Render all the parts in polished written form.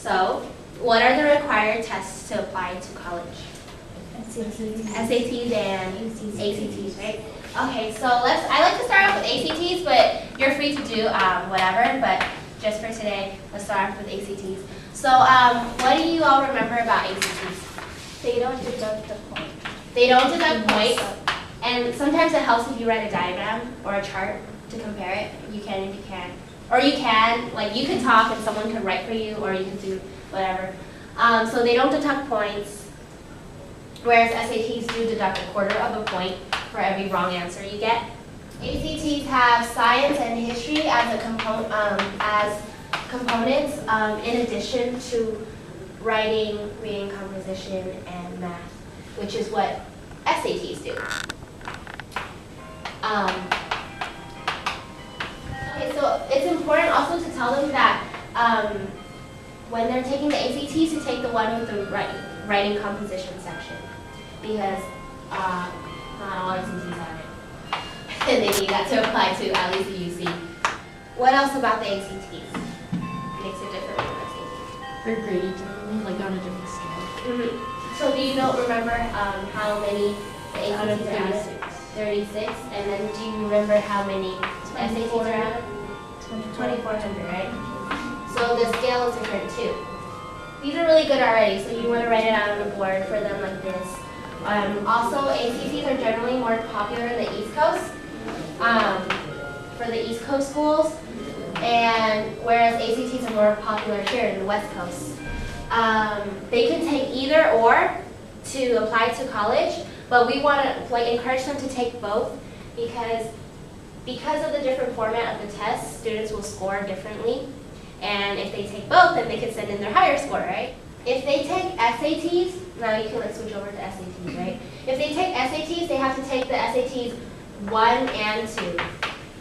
So, what are the required tests to apply to college? SATs and ACTs, right? Okay, so I like to start off with ACTs, but you're free to do whatever, but just for today, let's start off with ACTs. So, what do you all remember about ACTs? They don't deduct the point. They don't deduct points, and sometimes it helps if you write a diagram or a chart to compare it. You can if you can. Or you can, like you can talk and someone can write for you, or you can do whatever. So they don't deduct points, whereas SATs do deduct 1/4 of a point for every wrong answer you get. ACTs have science and history as components in addition to writing, reading composition, and math, which is what SATs do. Okay, so it's important also to tell them that when they're taking the ACTs, to take the one with the writing composition section, because not all ACTs have it, and they need that to apply to at least the UC. What else about the ACTs makes it different from SATs? They're graded differently, like on a different scale. So do you remember how many the ACTs Out of are out of? 36. And then do you remember how many SATs are out of? 2,400, right? So the scale is different too. These are really good already, so you want to write it out on the board for them like this. Also, ACTs are generally more popular in the East Coast, for the East Coast schools, and whereas ACTs are more popular here in the West Coast. They can take either or to apply to college, but we want to encourage them to take both because of the different format of the test, students will score differently. And if they take both, then they can send in their higher score, right? If they take SATs, now you can switch over to SATs, right? If they take SATs, they have to take the SATs 1 and 2,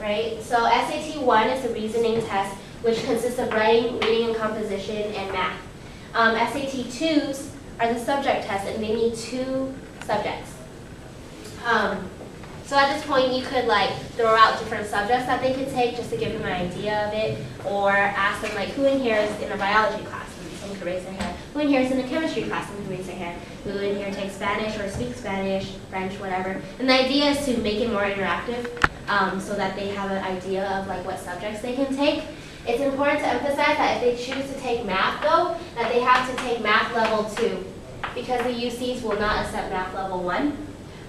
right? So SAT 1 is the reasoning test, which consists of writing, reading, and composition, and math. SAT 2s are the subject tests, and they need 2 subjects. So at this point, you could throw out different subjects that they could take just to give them an idea of it, or ask them who in here is in a biology class, and someone could raise their hand. Who in here is in a chemistry class, and could raise their hand. Who in here takes Spanish or speaks Spanish, French, whatever. And the idea is to make it more interactive, so that they have an idea of what subjects they can take. It's important to emphasize that if they choose to take math, though, that they have to take math level 2, because the UCs will not accept math level 1.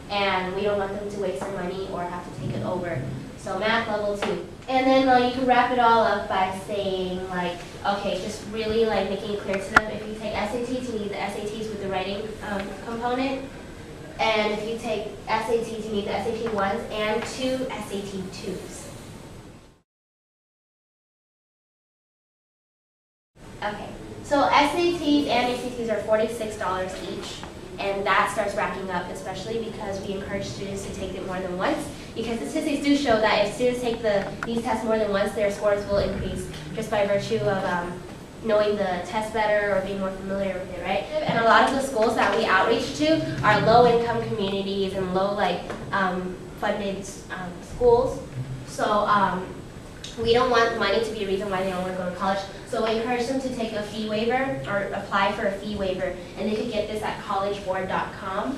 And we don't want them to waste their money or have to take it over. So math level 2. And then you can wrap it all up by saying okay, just really making it clear to them, if you take SATs, you need the SATs with the writing component. And if you take SATs, you need the SAT 1s and 2 SAT 2s. Okay, so SATs and ACTs are $46 each. And that starts racking up, especially because we encourage students to take it more than once. Because the statistics do show that if students take these tests more than once, their scores will increase just by virtue of knowing the test better or being more familiar with it, right? And a lot of the schools that we outreach to are low-income communities and low funded schools. So we don't want money to be a reason why they don't want to go to college. So we encourage them to take a fee waiver or apply for a fee waiver, and they could get this at collegeboard.com.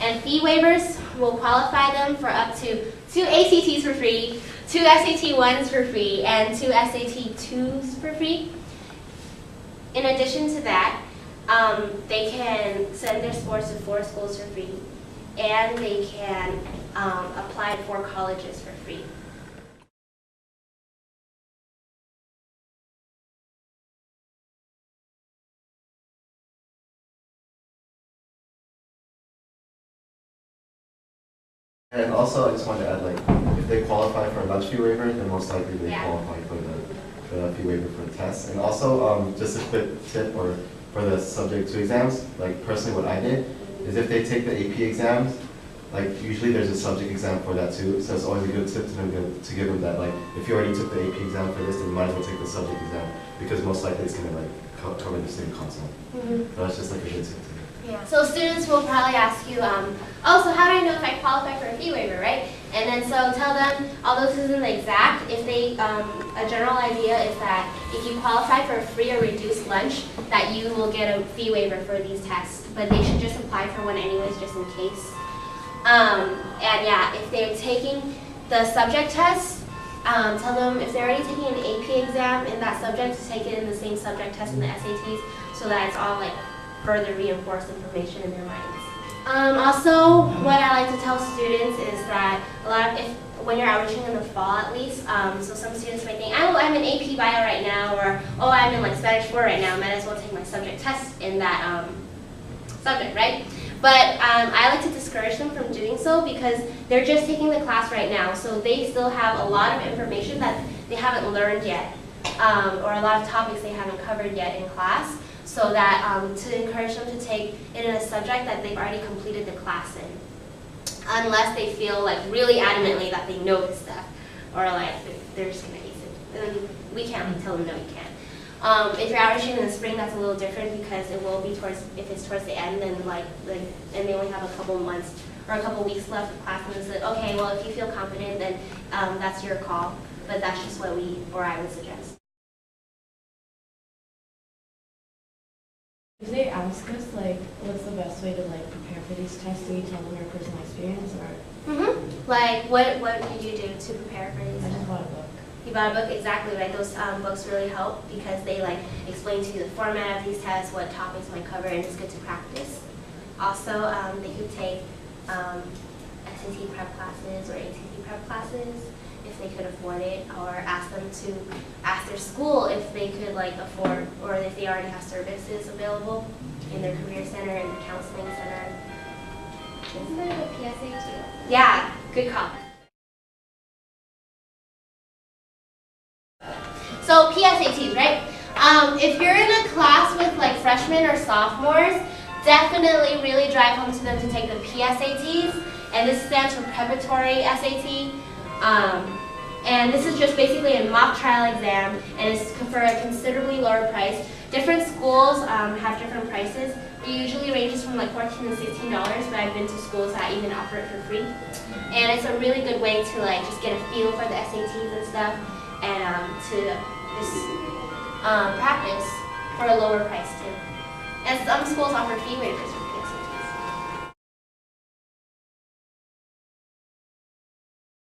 And fee waivers will qualify them for up to 2 ACTs for free, 2 SAT 1s for free, and 2 SAT 2s for free. In addition to that, they can send their scores to 4 schools for free, and they can apply to 4 colleges for free. And also, I just wanted to add, if they qualify for a lunch fee waiver, then most likely they qualify for the fee waiver for the test. And also, just a quick tip for the subject 2 exams, personally what I did, is if they take the AP exams, usually there's a subject exam for that too, so it's always a good tip to give them that, if you already took the AP exam for this, then you might as well take the subject exam, because most likely it's going to cover the same concept. So that's just a good tip to Yeah. So students will probably ask you, oh, so how do I know if I qualify for a fee waiver, right? And then so tell them, although this isn't exact, if they, a general idea is that if you qualify for a free or reduced lunch, that you will get a fee waiver for these tests. But they should just apply for one anyways, just in case. And yeah, if they're taking the subject test, tell them if they're already taking an AP exam in that subject, to take it in the same subject test in the SATs, so that it's all like further reinforced information in their minds. Also, what I like to tell students is that when you're outreaching in the fall at least, so some students might think, oh, I'm in AP Bio right now, or oh, I'm in like Spanish 4 right now, might as well take my subject test in that subject, right? But I like to discourage them from doing so because they're just taking the class right now, so they still have a lot of information that they haven't learned yet, or a lot of topics they haven't covered yet in class, so that to encourage them to take it in a subject that they've already completed the class in, unless they feel like really adamantly that they know this stuff, or like they're just gonna ace it. And we can't tell them no, you can't. If you're outreaching in the spring, that's a little different because it will be if it's towards the end, then and they only have a couple months or a couple weeks left of class, and it's like, okay, well, if you feel confident, then that's your call. But that's just what I would suggest. If they ask us, like, what's the best way to, like, prepare for these tests, do we tell them our personal experience, or? Like, what did you do to prepare for these? I just bought a book. You bought a book? Exactly, right? Those books really help because they, like, explain to you the format of these tests, what topics might cover, and it's good to practice. Also, they could take SAT prep classes or ACT prep classes if they could afford it, or ask them to ask their school if they could like afford, or if they already have services available in their career center and their counseling center. Isn't there a PSA too? Yeah, good call. So PSATs, right? If you're in a class with like freshmen or sophomores, definitely really drive home to them to take the PSATs, and this stands for preparatory SAT. And this is just basically a mock trial exam, and it's for a considerably lower price. Different schools have different prices. It usually ranges from like $14 to $16, but I've been to schools that even offer it for free. And it's a really good way to like just get a feel for the SATs and stuff, and to just practice for a lower price too. And some schools offer fee waivers